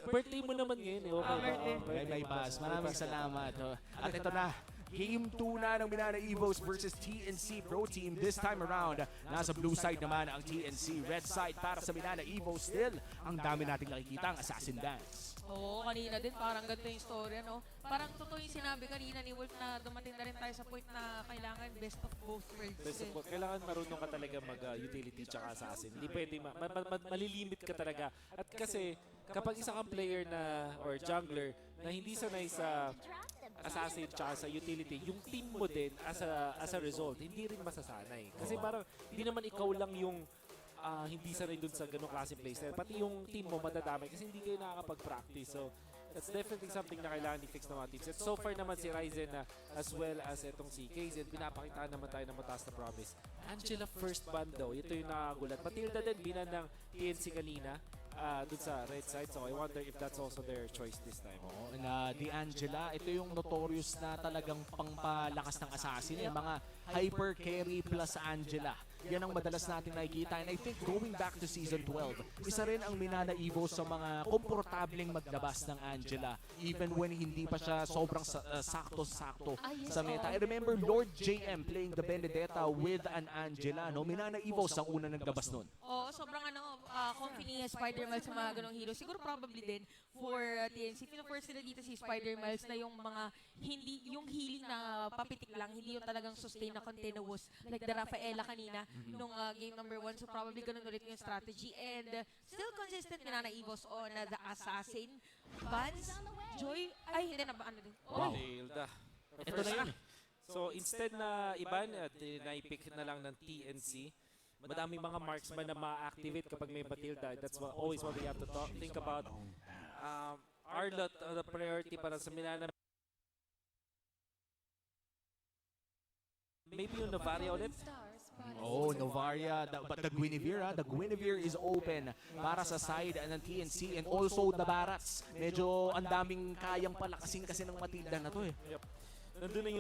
birthday mo naman ngayon eh. Okay ba? Birthday. May pass. Maraming salamat. At ito na, Game 2 na ng Minana Evos versus TNC Pro Team. This time around, nasa blue side naman ang TNC. Red side para sa Minana Evos. Still, ang dami nating nakikita ang Assassin Dance. Oo, kanina din parang ganito yung story, no? Parang totoo yung sinabi kanina ni Wolf na dumating na rin tayo sa point na kailangan best of both worlds. Best of both. Kailangan marunong ka talaga mag-utility tsaka assassin. Hindi pwede, malilimit ka talaga. At kasi, kapag isa kang player na, or jungler, na hindi sanay sa assassin tsaka sa utility, yung team mo din, as a result, hindi rin masasanay. Kasi parang, hindi naman ikaw lang yung hindi sanay dun sa ganong klase playstyle. Pati yung team mo madadamay kasi hindi kayo nakakapag-practice. So, that's definitely something na kailangan i-fix ng mga teams. At so far naman si Ryzen na as well as itong si KZ, pinapakitaan naman tayo ng mataas na promise. Angela first ban daw. Ito yung nakagulat. Matilda din binan ng TNC kanina dun sa red side. So I wonder if that's also their choice this time. Oo, na D'Angela, ito yung notorious na talagang pangpalakas ng assassin. Yung mga hyper carry plus Angela. Yan ang madalas nating nakikita. And I think going back to Season 12, isa rin ang Minana Evo sa mga komportableng maglabas ng Angela. Even when hindi pa siya sobrang sakto-sakto sa meta. I remember Lord JM playing the Benedetta with an Angela. No? Minana Evo ang una naglabas nun. Oo, sobrang comfy ni Spider-Man sa mga ganong hero. Siguro probably din for TNC. Pino-first nila dito si Spider-Man na yung mga hindi, yung healing na papitik lang, hindi yung talagang sustain na continuous. Like the Rafaela kanina, nung game number 1. So probably ganun ulit yung strategy. And still consistent Minana Evos on the Assassin. Vance, Joy, ay hindi na ba ano din? Wow. Matilda. Ito na yun. So instead na iban at naipick na lang ng TNC, madaming mga marksman na ma-activate kapag may Matilda. That's always what we have to think about. Arlot, the priority para sa Minana. Maybe yung Novaria ulit? Oh, Novaria, but the Guinevere is open para sa side ng TNC and also the Barats. Medyo ang daming kayang palakasin kasi ng Matilda na to eh. Yep. Nandun na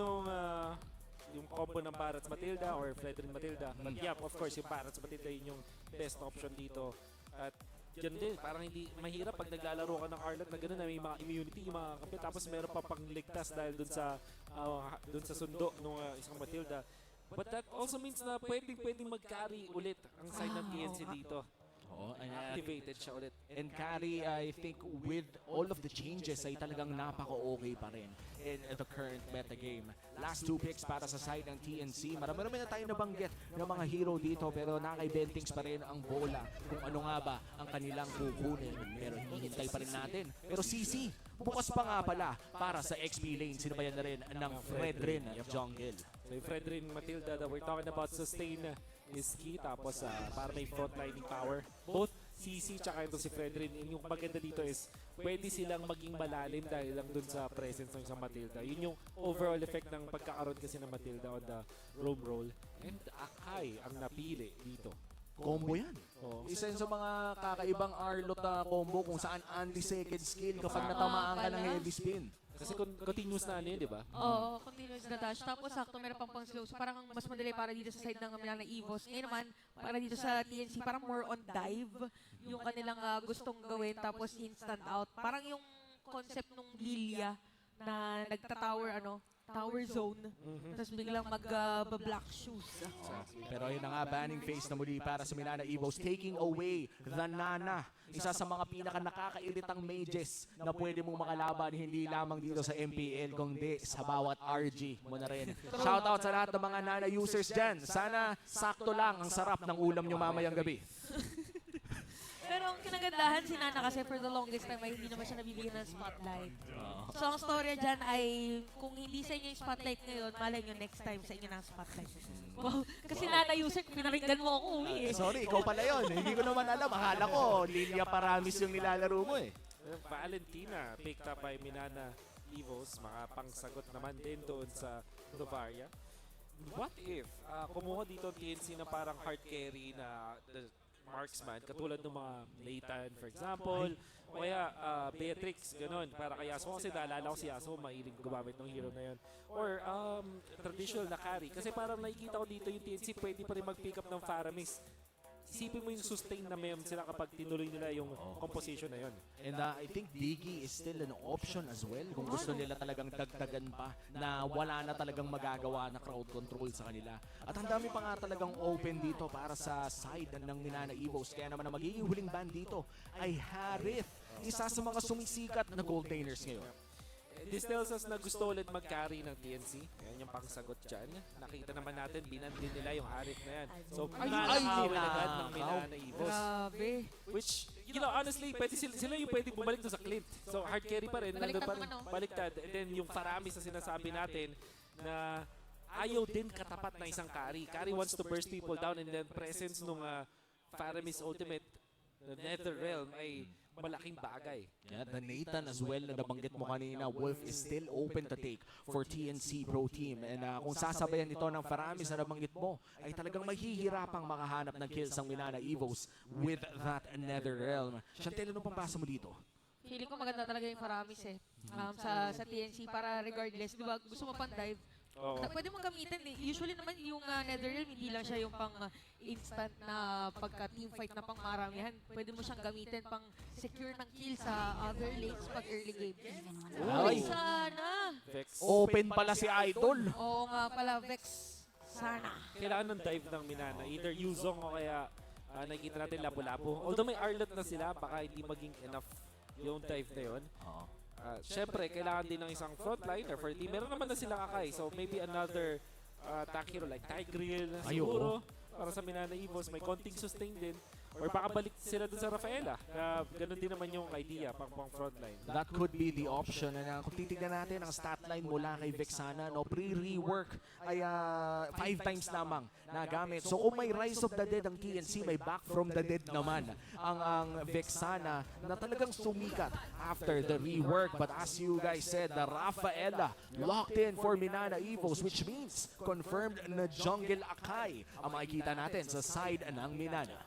yung combo ng Barats Matilda or Fredrin Matilda. But yeah, of course, yung Barats Matilda yun yung best option dito. At yan din, parang hindi mahirap pag naglalaro ka ng Arlot na gano'n na may mga immunity, yung mga kapit. Tapos meron pa pangligtas dahil dun sa sundo ng isang Matilda. But that also means na pwedeng mag-carry ulit ang side ng TNC dito. Oh, Activated siya ulit. and carry, I think with all of the changes ay talagang napaka-okay pa rin in the current meta game. Last 2 picks para sa side ng TNC. Marami na tayo nabanggit ng mga hero dito pero nakaka-bentings pa rin ang bola kung ano nga ba ang kanilang kukunin. Pero hinihintay pa rin natin. Pero CC, bukas pa nga pala para sa XP lane. Sinabayan na rin ng Fredrin Jungle. So yung Fredrin Matilda that we're talking about, sustain is key. Tapos para may frontlining power. Both CC tsaka ito si Fredrin. Yung maganda dito is pwede silang maging malalim dahil lang dun sa presence ng isang Matilda. Yun yung overall effect ng pagkakaroon kasi ng Matilda on the roam roll. And Akai ang napili dito. Combo yan. Oh. Isa yun sa mga kakaibang Arlot na combo kung saan only second skill kapag natamaan ka ng heavy spin. Kasi continuous na ano yun, di ba? Oo, continuous na dash. Tapos sakto meron pang slow. So parang mas madali para dito sa side ng Minana Evos. Ngayon naman, para dito sa TNC, parang more on dive. Yung kanilang gustong gawin. Tapos instant out. Parang yung concept nung Lilia na nagta-tower, tower zone. Tapos biglang mag-black shoes. Pero yun na nga, banning phase na muli para sa Minana Evos, taking away the Nana. Isa sa mga pinaka nakakairitang mages na pwede mong makalaban hindi lamang dito sa MPL, kundi sa bawat RG mo na rin. Shoutout sa lahat ng mga Nana users dyan. Sana sakto lang ang sarap ng ulam nyo mamayang gabi. Pero ang kinagandahan si Nana kasi for the longest time ay hindi naman siya nabibigyan ng spotlight. So ang storya dyan ay kung hindi sa inyo yung spotlight ngayon, malay nyo next time sa inyo ng spotlight. Wow, kasi Nana user, pinaringgan mo ako eh. Sorry, ikaw pala yun. Hindi ko naman alam. Akala ko, Lilia Paramis yung nilalaro mo eh. Valentina picked up by Minana Evos. Makapangsagot naman din doon sa Novaria. What if kumuha dito TNC na parang hard carry na marksman, katulad ng mga Leighton, for example, o kaya Beatrix, ganun, para kay Yasuo. Kasi naalala ko si Yasuo, mahilig gumamit ng hero na yun. Or traditional na carry. Kasi parang nakikita ko dito yung TNC, pwede pa rin mag-pick up ng Faramis isipin mo yung sustain na mem sila kapag tinuloy nila yung composition na yun. And I think Diggy is still an option as well kung gusto nila talagang dagdagan pa na wala na talagang magagawa na crowd control sa kanila. At ang dami pa nga talagang open dito para sa side ng Minana Evos. Kaya naman ang magiging huling ban dito ay Harith, isa sa mga sumisikat na gold laner ngayon. This tells us na gusto ulit mag-carry ng TNC. Ayan yung pangsagot dyan. Nakita naman natin, binan din nila yung Harith na yan. So, nanakawin agad ng Minana Evos. Grabe. Which, you know, honestly, pwede sila yung pwede bumalik doon sa Clint. So, hard carry pa rin. Baliktad nandun pa rin, naman, no? Baliktad. And then, yung Faramis na sinasabi natin na ayaw din katapat na isang carry. Carry wants to burst people down and then presence nung Faramis ultimate, the Netherrealm ay malaking bagay. Yeah, the Nathan as well na nabanggit mo kanina, Wolf is still open to take for TNC Pro Team. And kung sasabayan ito ng Faramis na nabanggit mo, ay talagang mahihirapang makahanap ng kills ang Minana Evos with that Netherrealm. Chantel, ano pang basa mo dito? Feeling ko maganda talaga yung Faramis eh. Sa TNC para regardless, di ba, gusto mo pang dive. Oo. Pwede mong gamitin eh. Usually naman yung Netherrealm, hindi lang siya yung pang instant na pagka teamfight na pang maramihan. Pwede mo siyang gamitin pang secure ng kill sa other lanes pag early game. Ay. Sana! Vex. Open pala si Idol. Oo nga pala, Vex. Sana. Kailangan ng dive ng Minana. Either Yuzong o kaya nakikita natin Lapu-Lapu. Although may Arlot na sila, baka hindi maging enough yung dive na yun. Syempre, kailangan din ng isang frontliner for team. Meron naman na silang Akai. So maybe another attack hero like Tigreal Ay, siguro. Para sa Minana Evos, may konting sustain din. Or baka balik sila dun sa Rafaela. Ganun din naman yung idea pang frontline. That could be the option. And kung titignan natin ang stat line mula kay Vexana, no, pre-rework ay 5 times lamang nagamit. So kung may Rise of the Dead ang TNC, may Back from the Dead naman ang Vexana na talagang sumikat after the rework. But as you guys said, the Rafaela locked in for Minana Evos, which means confirmed na Jungle Akai ang makikita natin sa side ng Minana.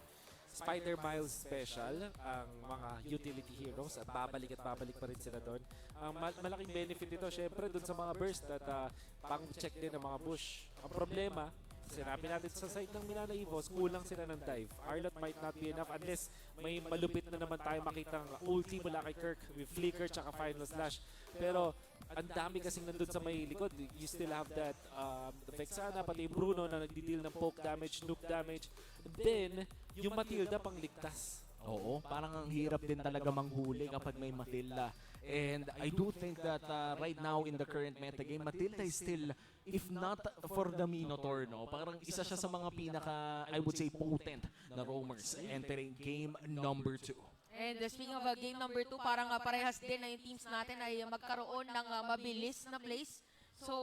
Spider Miles Special ang mga utility heroes at babalik pa rin sila doon. Ang malaking benefit nito syempre doon sa mga burst at pang-check din ng mga bush. Ang problema, sinabi natin sa side ng Minana Evos, kulang sila ng dive. Arlot might not be enough unless may malupit na naman tayo makitang ulti mula kay Kirk with Flicker tsaka Final Slash. Pero ang dami kasing nandun sa may likod. You still have that Vexana, pati yung Bruno na nagdi-deal ng poke damage, nuke damage. And then, yung Matilda pang ligtas. Oo, parang ang hirap din talaga manghuli kapag may Matilda. And I do think that right now in the current metagame, Matilda is still, if not for the Minotaur, no, parang isa siya sa mga pinaka, I would say, potent na roamers entering game number 2. And speaking of game number 2, parang parehas din na yung teams natin ay magkaroon ng mabilis na plays. So,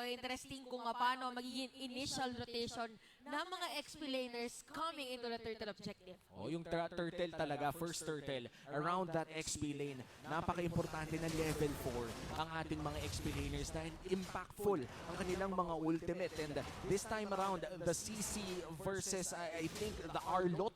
interesting kung paano magiging initial rotation ng mga XP laners coming into the turtle objective. Oh, yung turtle talaga, first turtle, around that XP lane. Napaka-importante na level 4 ang ating mga XP laners dahil impactful ang kanilang mga ultimate. And this time around, the CC versus, I think, the Arlot,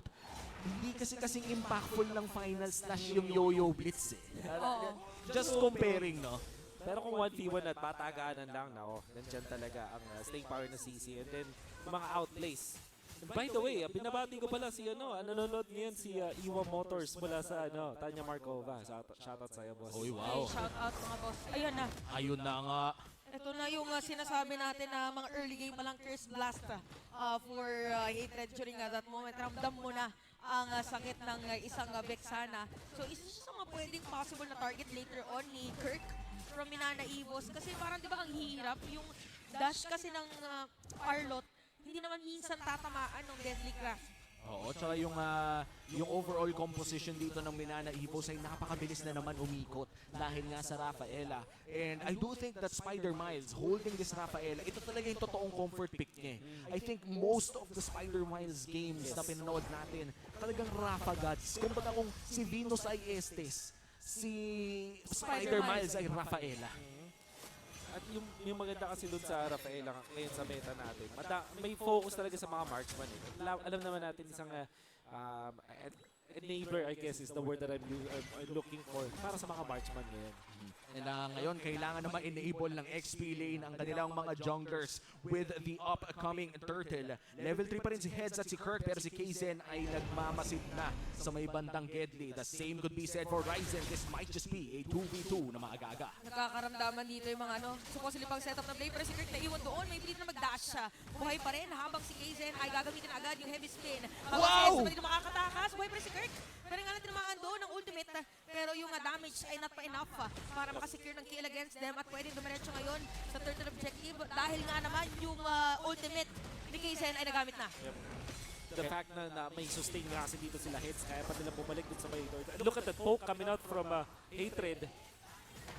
hindi kasing impactful ng final slash yung Yo-Yo Blitz eh. Oo. Just comparing, no? Pero kung 1v1 at pataganan lang, nako, nandyan talaga ang staying power na CC. And then, mga outplays. And by the way, binabati ko pala si nanonood ngayon si Iwa Motors mula sa Tanya Markova. Shoutout sa'yo, boss. Oy, Wow. wow. Shout out mga boss. Ayun na. Ayun na nga. Ito na yung sinasabi natin na mga early game pa lang Curse Blast for Hatred during that moment. Ramdam mo na ang sakit ng isang Vexana. So isa siya sa mga pwedeng possible na target later on ni Kirk from Minana Evos. Kasi parang di ba ang hirap yung dash kasi ng Arlot, hindi naman minsan tatamaan ng Deadly Grasp. Oo, tsaka yung overall composition dito ng Minana Evos ay napakabilis na naman umikot dahil nga sa Rafaela. And I do think that Spider Miles holding this Rafaela, ito talaga yung totoong comfort pick niya. I think most of the Spider Miles games na pinanood natin, talagang Rafa Gods. Kung baga kung si Venus ay Estes, si Spider Miles ay Rafaela. At yung maganda kasi dun sa Rafaela ngayon sa meta natin, may focus talaga sa mga marksman. Alam naman natin isang enabler, I guess, is the word that I'm looking for para sa mga marksman ngayon. And ngayon, kailangan na ma-enable ng XP lane ang kanilang mga junglers with the upcoming turtle. Level 3 pa rin si Heads at si Kirk, pero si Kaizen ay nagmamasid na sa may bandang Gedli. The same could be said for Ryzen. This might just be a 2v2 na maaga-aga. Nagkakaramdaman dito yung mga supposedly pang setup na play, pero si Kirk naiwan doon, may pilit na mag-dash siya. Buhay pa rin habang si Kaizen ay gagamitin agad yung heavy spin. Habang si Heads naman dito makakatakas, buhay pa rin si Kirk. Pero nga natin naman doon ng ultimate, pero yung damage ay not pa enough para makasecure ng kill against them at pwedeng dumiretso ngayon sa turtle objective dahil nga naman yung ultimate ni Kaizen ay nagamit na. The fact na may sustain nga kasi dito sila Heads, kaya pa nila bumalik dun sa may turtle. Look at that poke coming out from Hatred.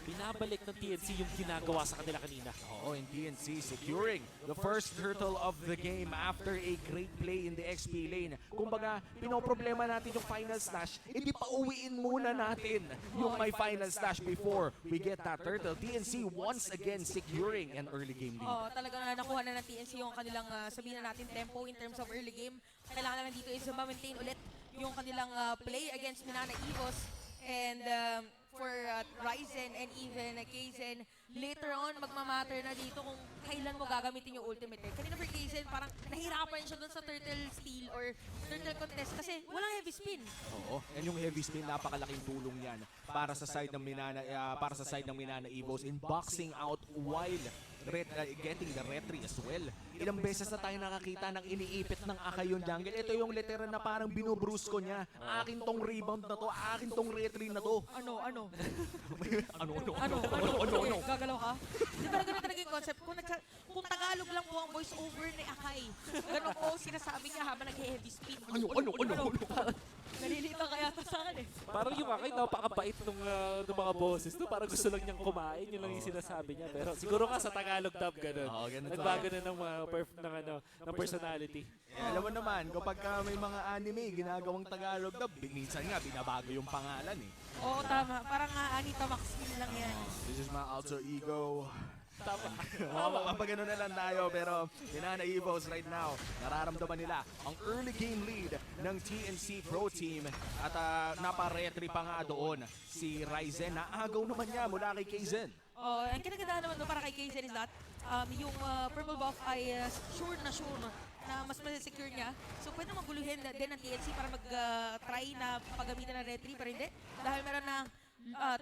Binabalik ng TNC yung ginagawa sa kanila kanina. Oo, and TNC securing the first turtle of the game after a great play in the XP lane. Kumbaga, pinoproblema natin yung final slash, hindi pa uwiin muna natin yung may final slash before we get that turtle. TNC once again securing an early game lead. Oh, talagang nakuha na ng TNC yung kanilang sabihin na natin tempo in terms of early game. Kailangan naman dito is ma-maintain ulit yung kanilang play against Minana Evos. And for Ryzen and even Kaizen, later on magmamatter na dito kung kailan mo gagamitin yung ultimate. Kanina for Kaizen, parang nahirapan siya dun sa turtle steal or turtle contest kasi walang heavy spin. Oo, and yung heavy spin, napakalaking tulong yan para sa side ng Minana Evos in boxing out while getting the retry as well. Ilang beses na tayo nakakita ng iniipit ng Akay yung jungle. Ito yung literal na parang binubrusko niya. Akin tong rebound na to, akin tong retry na to. Ano? Ano? Gagalaw ka? Di ba ganun talaga yung concept? Kung Tagalog lang po ang voice over ni Akay, ganun po sinasabi niya habang nag-heavy spin. Ano? Nalilito kaya ta sa akin eh. Parang yung Akay, napakabait ng mga bosses. No? Parang gusto lang niyang kumain, yun lang yung sinasabi niya. Pero siguro nga sa Tagalog dub ganun. Oo, ganun Nagbago na ng ng personality. Alam mo naman, kapag may mga anime, ginagawang Tagalog dub, minsan nga binabago yung pangalan eh. Oo, tama. Parang Anita Maxwell lang yan. This is my alter ego. Tama. Mapagano na lang tayo, pero Minana Evos right now, nararamdaman nila ang early game lead ng TNC Pro Team at napa-retry pa nga doon si Ryzen. Naagaw naman niya mula kay Kaizen. Oh, ang kinagandaan naman doon para kay Kaizen is that yung purple buff ay sure na mas masasecure niya. So pwede maguluhin din ng TNC para mag-try na paggamitan ng retry, pero hindi. Dahil meron na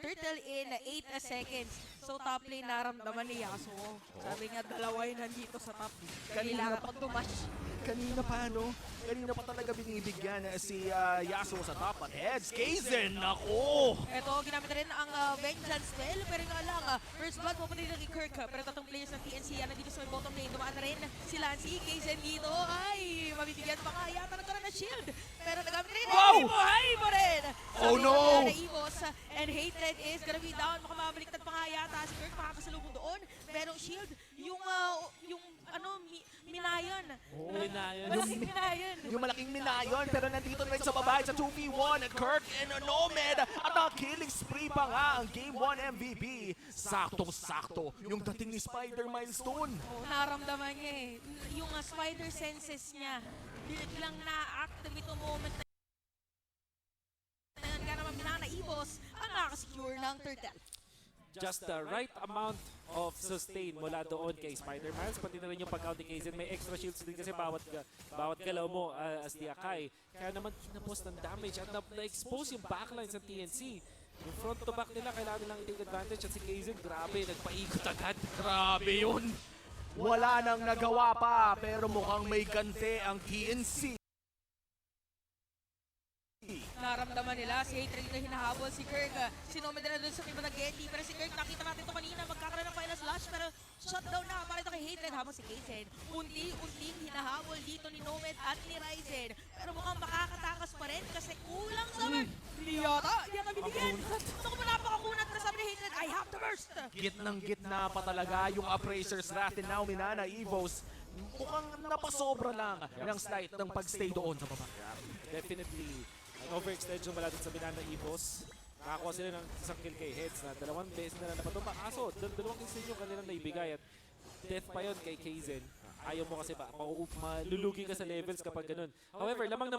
turtle in 8 seconds. So top lane naramdaman ni Yasuo. Sabi niya, dalawa yun nandito sa top. Kailangan pag dumash. Kanina pa talaga binibigyan si Yasuo sa top at Heads. Kaizen, nako! Ito, ginamit na rin ang Vengeance spell. Pero nga lang, first blood pupunta rin kay Kirk. Pero tatlong players ng TNC yan nandito sa bottom lane. Dumaan na rin si Lancy. Kaizen dito ay mabibigyan pa nga yata nagkaroon ng shield. Pero nagamit rin. Wow! Buhay mo rin! Oh no! Evos and Hatred is gonna be down. Makamabaliktad pa nga yata si Kirk. Makakasalubong doon. Merong shield. Yung Minayon. Malaking Minayon. Yung malaking minayon, pero nandito na rin sa babae sa 2v1 at Kirk and Nomad at ang killing spree pa nga ang Game 1 MVP. Saktong-sakto yung dating ni Spider Milestone. Oh, naramdaman niya eh. Yung spider senses niya. Biglang na-activate yung moment na yan. Kaya naman Minana Evos ang nakasecure ng turtle. Just the right amount of sustain mula doon kay Spider-Man. Pati na rin yung pag-count ni Kaizen. May extra shields din kasi bawat galaw mo as the Akay. Kaya naman kinapos ng damage at na-expose yung backlines ng TNC. Yung front to back nila, kailangan nilang i-take advantage. At si Kaizen, grabe, nagpaikot agad. Grabe yun! Wala nang nagawa pa, pero mukhang may gante ang TNC. Naramdaman nila si Hatred na hinahabol si Kirk. Sinomed na doon sa iba ng Getty. Pero si Kirk, nakita natin ito kanina. Magkakaroon ng final slash. Pero shutdown na para ito kay Hatred. Habang si Kaizen, unti-unting hinahabol dito ni Nomad at ni Ryzen. Pero mukhang makakatakas pa rin kasi kulang sa Hindi yata binigyan. Ito ko pa napakakunat na sabi ni Hatred, I have to burst. Gitnang-gitna pa talaga yung Appraiser's Wrath and now Minana Evos. Mukhang napasobra lang ng slight ng pagstay doon sa baba. Definitely, an overextension mula dun sa Minana Evos. Nakakuha sila ng isang kill kay Heads na 2 beses na napatumba. Kaso, dalawang kills din yung kanilang naibigay at death pa yun kay Kaizen. ayaw mo kasi malulugi ka sa levels kapag ganun. However, lamang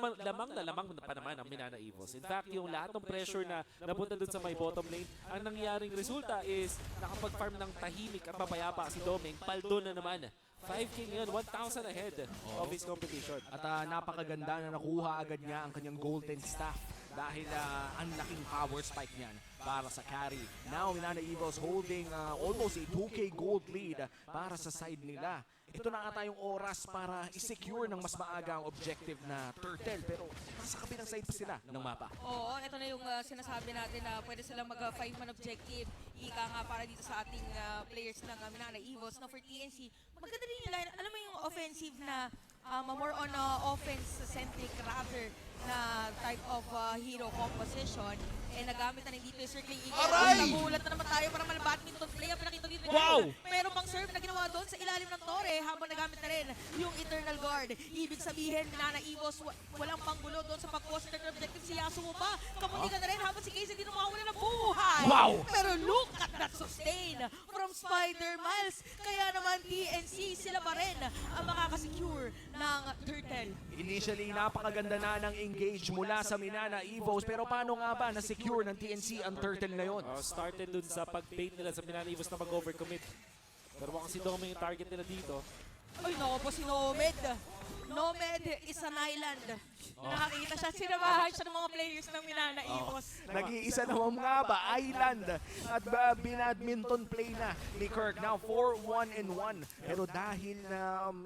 pa naman ang Minana Evos. In fact, yung lahat ng pressure na napunta dun sa may bottom lane, ang nangyaring resulta is nakapag-farm ng tahimik at mapayapa si Doming. Paldo na naman. 5K ngayon, 1,000 ahead of his competition. At napakaganda na nakuha agad niya ang kanyang golden staff dahil ang laking power spike niyan para sa carry. Now, Minana Evos holding almost a 2K gold lead para sa side nila. Ito na ata yung oras para i-secure ng mas maaga ang objective na Turtle, pero nasa kabilang side pa sila ng mapa. Oo, ito na yung sinasabi natin na pwede silang mag-5-man objective. Ika nga para dito sa ating players ng Minana Evos. Now for TNC, maganda din yung line. Alam mo yung offensive na more on offense-centric rather na type of hero composition. Nagamit na rin dito yung Circling Eagle. Aray! Nagulat na naman tayo para badminton play. Pinakita dito. Wow! Meron pang serve na ginawa doon sa ilalim ng tore habang nagamit na rin yung Eternal Guard. Ibig sabihin, Minana Evos, walang panggulo doon sa pag-post ng objective. Si Yasuo pa, kamuntikan na rin habang si Casey dito makawala ng buhay. Wow! Pero look at that sustain from Spider Miles. Kaya naman TNC, sila pa rin ang makakasecure ng Turtle. Initially, napakaganda na ng engage mula sa Minana Evos, pero paano nga ba na-secure ng TNC ang Turtle na yon? Started dun sa pag-bait nila sa Minana Evos na mag-overcommit. Pero mukhang si Doming yung target nila dito. Ay, naku po si Nomed. Nomed is an island. Nakakita siya, sinamahan siya ng mga players ng Minana Evos. Nag-iisa naman nga ba, Island at binadminton play na ni Kirk. Now 4-1-1. Pero dahil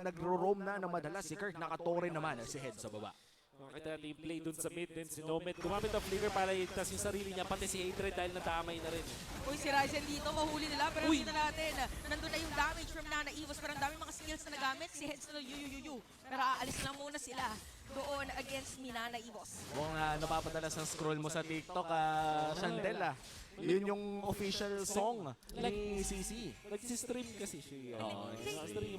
nagro-roam na ng madalas si Kirk, nakatore naman si Head sa baba. Makita natin yung play dun sa mid din si Nomad. Gumamit ng flicker para itas yung sarili niya, pati si Hatred dahil nadamay na rin. Uy, si Ryzen dito, mahuli nila. Pero nakita natin, nandun na yung damage from Minana Evos. Pero ang daming mga skills na nagamit. Si Heads na yu. Pero aalis lang muna sila doon against Minana Evos. Kung napapadalas ng scroll mo sa TikTok, Chandel yun yung official song ni CC. Nag-stream kasi siya.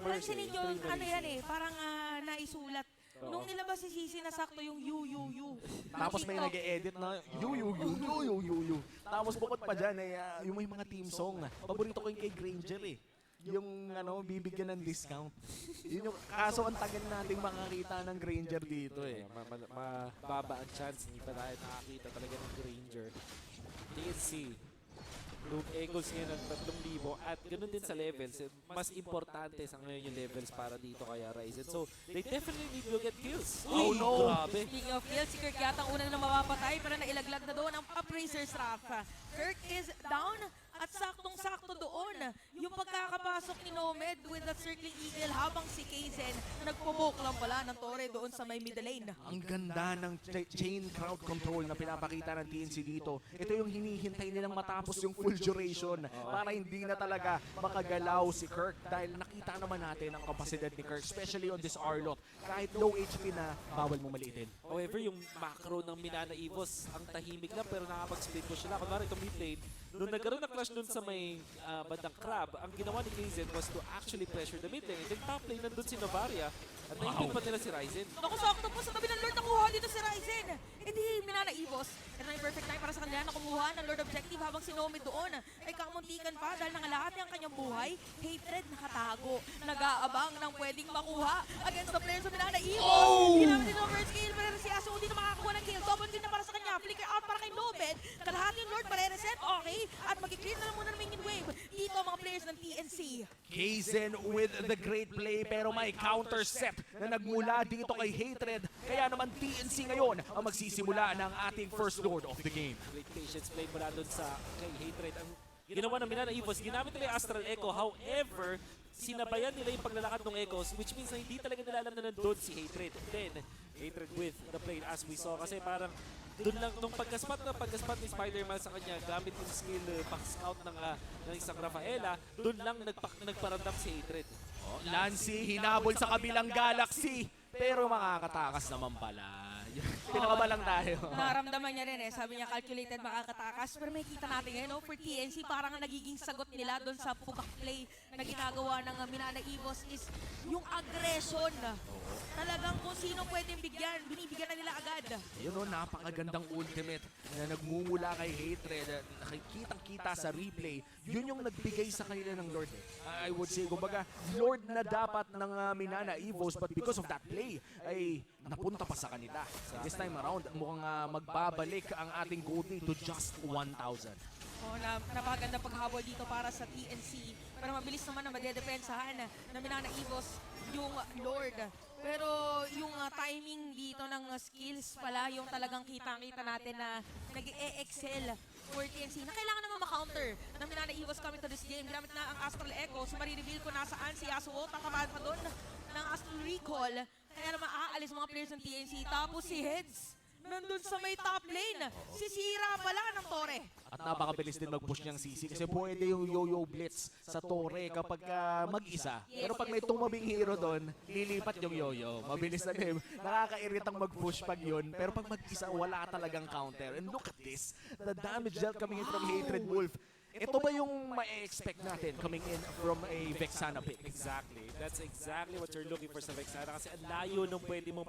Pansin ninyo, ano yan parang naisulat. Nung nilabas si Sisi, nasakto yung yu. Tapos may nag-e-edit na yu. Tapos bukod pa dyan, yung may mga team song. Paborito ko yung kay Granger yung bibigyan ng discount. Yun yung kaso ang tagal nating makakita ng Granger dito Mababa ang chance, hindi pa tayo nakakita talaga ng Granger. TNC, Luke Eagles ngayon ng 3,000 at ganoon din sa levels. Mas importante sa ngayon yung levels para dito kaya Ryzen. So, they definitely need to get kills. Oh no! Grabe. Speaking of kills, si Kirk yata ang una na mapapatay pero nailaglag na doon ang Appraiser's Wrath. Kirk is down at saktong-sakto doon yung pagkakapasok ni Nomad with that Circling Eagle habang si Kaizen nagpo-poke lang pala ng tore doon sa may middle lane. Ang ganda ng chain crowd control na pinapakita ng TNC dito. Ito yung hinihintay nilang matapos yung full duration para hindi na talaga makagalaw si Kirk dahil nakita naman natin ang kapasidad ni Kirk, especially on this Arlot. Kahit low HP na, bawal mo maliitin. However, yung macro ng Minana Evos, ang tahimik lang pero nakapag-split push sila. Kunwari itong mid lane, nung nagkaroon na clash dun sa may bandang crab, ang ginawa ni Kaizen was to actually pressure the mid lane. And then top lane, nandun si Novaria at naipin pa nila si Ryzen. Naku, sakto po sa tabi ng Lord nakuha dito si Ryzen. Di Minana Evos. Ito na yung perfect time para sa kanila na kumuha ng Lord Objective habang si Nomad doon ay kamuntikan pa dahil nangalahati ang kanyang buhay. Hatred nakatago. Nag-aabang ng pwedeng makuha against the players of Minana Evos. Ginamit din ang first kill pero si Yasuo hindi na makakakuha ng kill. Double kill na para sa kanya. Flicker out para kay Nomad. Kalahati yung Lord pare-reset. Okay. At mag-clear na lang muna ng minion wave. Dito ang mga players ng TNC. Kaizen with the great play pero may counter set na nagmula dito kay Hatred. Kaya naman TNC ngayon ang magsisimula ng ating first Lord of the game. Great patience play mula dun sa kay Hatred. Ang ginawa ng Minana Evos, ginamit nila yung Astral Echo. However, sinabayan nila yung paglalakad ng Echoes, which means na hindi talaga nila alam na nandun si Hatred. Then, Hatred with the plane as we saw. Kasi parang doon lang, nung pagkaspat ni Spider-Man sa kanya, gamit yung skill pang-scout ng isang Rafaela, doon lang nagparandam si Hatred. Lancy hinabol sa kabilang galaxy pero makakatakas naman pala. Pinakaba lang tayo. Naramdaman niya rin sabi niya calculated makakatakas. Pero may kita natin ngayon, no, for TNC, parang nagiging sagot nila doon sa pugak play na ginagawa ng Minana Evos is yung aggression. Talagang kung sino pwedeng bigyan, binibigyan na nila agad. Yun o, napakagandang ultimate na nagmumula kay Hatred. Nakikitang-kita sa replay. Yun yung nagbigay sa kanila ng Lord. I would say, kumbaga, Lord na dapat ng Minana Evos, but because of that play, ay napunta pa sa kanila. This time around, mukhang magbabalik ang ating Goldie to just 1,000. Napakaganda paghabol dito para sa TNC. Pero mabilis naman na madedepensahan na Minana Evos yung Lord. Pero yung timing dito ng skills pala, yung talagang kita-kita natin na nag-e-excel for TNC na kailangan naman ma-counter ng Minana Evos coming to this game. Ginamit na ang Astral Echo. So marireveal ko nasaan si Yasuo. Takabahan pa doon ng Astral Recall. Kaya naman aalis mga players ng TNC. Tapos si Heads nandun sa may top lane. Sisira pala ng Torre. At napakabilis din mag-push niyang CC kasi pwede yung yo-yo blitz sa Torre kapag mag-isa. Pero pag may tumabing hero doon, lilipat yung yo-yo. Mabilis na din. Nakakairitang mag-push pag yun. Pero pag mag-isa, wala talagang counter. And look at this. The damage dealt coming in from Hatred Wolf. Ito ba yung ma-expect natin coming in from a Vexana pick? Exactly. That's exactly what you're looking for sa Vexana kasi ang layo nung pwede mong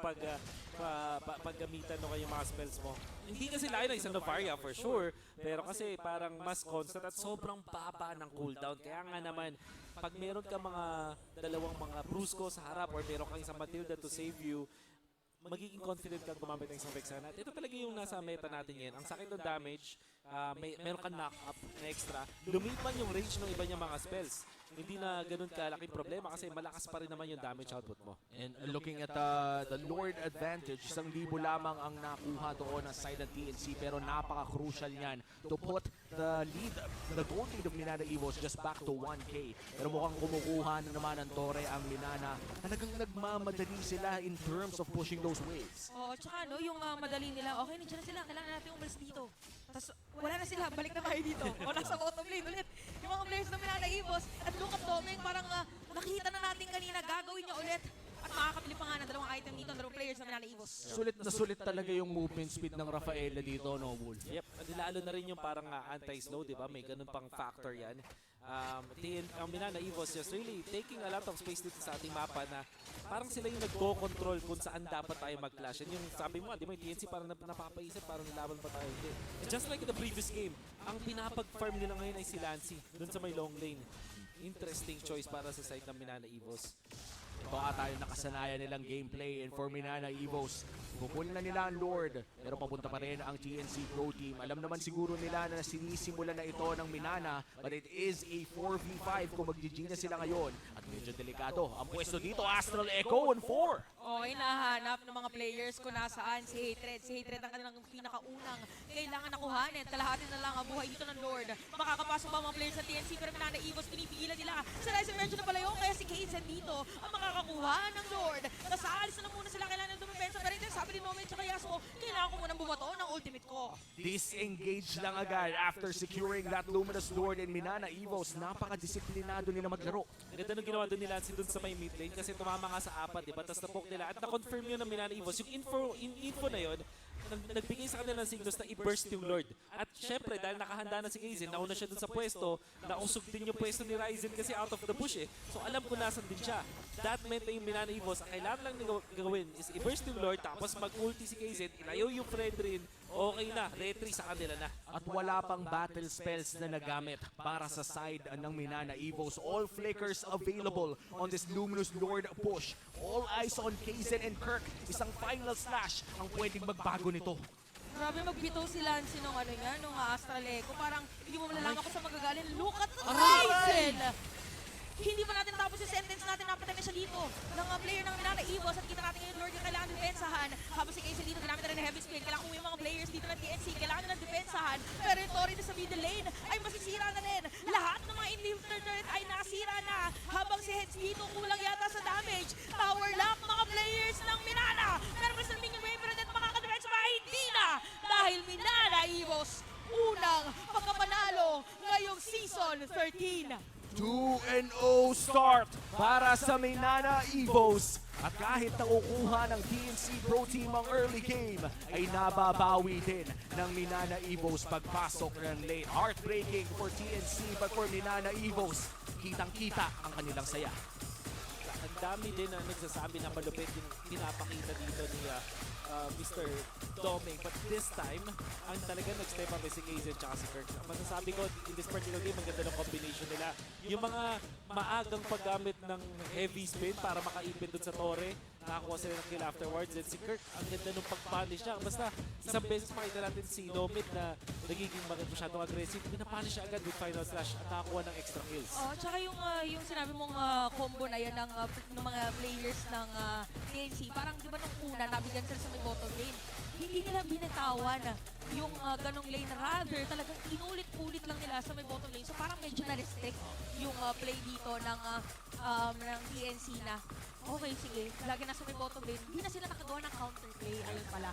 paggamitan nung kayong mga spells mo. Hindi kasi layo na isang Novaria for sure, pero kasi parang mas constant at sobrang baba ng cooldown. Kaya nga naman, pag meron ka mga dalawang mga Brusco sa harap or meron kang isang Matilda to save you, magiging confident kang gumamit ng isang Vexana. At ito talaga yung nasa meta natin ngayon. Ang sakit ng damage, meron kang knock-up na extra. Lumipan yung range ng iba niyang mga spells. Hindi na ganun kalaking problema kasi malakas pa rin naman yung damage output mo. And looking at the Lord advantage, 1,000 lamang ang nakuha doon ng side ng TNC pero napaka-crucial niyan to put the lead, the goal lead of Minana Evos just back to 1K. Pero mukhang kumukuha na naman ng Torre ang Minana. Talagang nagmamadali sila in terms of pushing those waves. Oo, tsaka no, yung madali nila, okay, nandiyan na sila, kailangan natin umalis dito. Tapos wala na sila, balik na tayo dito. O nasa bottom lane ulit. Yung mga players ng Minana Evos at look at Domeng, parang nakita na natin kanina, gagawin niya ulit. At makakabili pa nga ng dalawang item dito, dalawang players ng Minana Evos. Sulit na sulit talaga yung movement speed ng Rafaela dito, no, Wolf? Yep, lalo na rin yung parang anti-slow, di ba? May ganun pang factor yan. Ang Minana Evos just really taking a lot of space dito sa ating mapa na parang sila yung nagko-control kung saan dapat tayo mag-clash. And yung sabi mo, di ba yung TNC parang napapaisip, parang nilaban pa tayo. Hindi. Just like in the previous game, ang pinapag-farm nila ngayon ay si Lancy dun sa may long lane. Interesting choice para sa side ng Minana Evos. Ito nga tayo nakasanayan nilang gameplay and for Minana Evos, kukunin na nila ang Lord pero papunta pa rin ang TNC Pro Team. Alam naman siguro nila na sinisimulan na ito ng Minana but it is a 4v5 kung mag-GG na sila ngayon at medyo delikado. Ang pwesto dito, Astral Echo on 4. Okay, nahanap ng mga players kung nasaan si Hatred. Si Hatred ang kanilang pinakaunang kailangan nakuhanin. Kalahati na lang ang buhay dito ng Lord. Makakapasok ba ang mga players sa TNC pero Minana Evos pinipigilan nila. Sa Rise of Virtue na pala yun kaya si Kazen dito ang makakakuha ng Lord. Nasaalis na muna sila, kailangan ng dumipensa. Pero ito sabi ni Nomad tsaka Yasuo, kailangan ko munang bumato ng ultimate ko. Disengage lang agad after securing that Luminous Lord and Minana Evos. Napaka-disiplinado nila maglaro. Ganda nung ginawa doon ni Lancy doon sa may mid lane kasi tumama nga sa apat, di ba? Tapos na-poke nila at na-confirm yun ng Minana Evos. Yung info na yun, nagbigay sa kanila ng signals na i-burst yung Lord. At syempre, dahil nakahanda na si Kaizen, nauna siya dun sa pwesto, nausog din yung pwesto ni Ryzen kasi out of the bush eh. So alam ko nasan din siya. That meant na yung Minana Evos, ang kailangan lang gawin is i-burst yung Lord, tapos mag-ulti si Kaizen, ilayo yung Fredrin, okay na, retry sa kanila na. At wala pang battle spells na nagamit para sa side ng Minana Evos. All flickers available on this Luminous Lord push. All eyes on Kaizen and Kirk. Isang final slash ang pwedeng magbago nito. Grabe magbitaw si Lancy nung ano niya, nung Astral Echo. Parang hindi mo malalaman kung saan magagaling. Look at Ryzen! Hindi pa natin tapos yung sentence natin, napatay na siya dito ng player ng Minana Evos at kita natin yung Lord yung kailangan depensahan. Habang si Kaizen dito, ginamit na rin ng heavy spin. Kailangan yung mga players dito ng TNC, kailangan na ng depensahan. Pero yung Tori na sa middle lane ay masisira na rin. Lahat ng mga inhibitor turret ay nasira na. Habang si Heads dito, kulang yata sa damage. Tower lock mga players ng Minana. Pero mas ng minion wave, pero dito makakadepensa ba? Hindi na! Dahil Minana Evos, unang pagkapanalo ngayong season 13. 2-0 start para sa Minana Evos. At kahit nakukuha ng TNC Pro Team ang early game, ay nababawi din ng Minana Evos pagpasok ng late. Heartbreaking for TNC, but for Minana Evos, kitang-kita ang kanilang saya. Ang dami din na nagsasabi na malupit yung pinapakita dito ni Mr. Doming. But this time, ang talaga nag-step up si KZ at si Kirk. Masasabi ko, in this particular game, ang ganda ng combination nila. Yung mga maagang paggamit ng heavy spin para makaipin dun sa Torre, nakakuha sila ng kill afterwards. And si Kirk, ang ganda nung pag-punish niya. Basta isang beses makita natin si Domit na nagiging masyadong aggressive. Pinapunish siya agad with final slash at nakakuha ng extra kills. Oh, tsaka yung sinabi mong combo na yan ng mga players ng TNC, parang di ba nung una nabigyan sila sa may bottom lane, hindi nila binatawan yung ganong lane, rather talagang inulit-ulit lang nila sa may bottom lane. So parang medyo na-restrict yung play dito ng TNC na okay, sige, lagi nasa may bottom lane, hindi na sila nakagawa ng counterplay, ayun pala.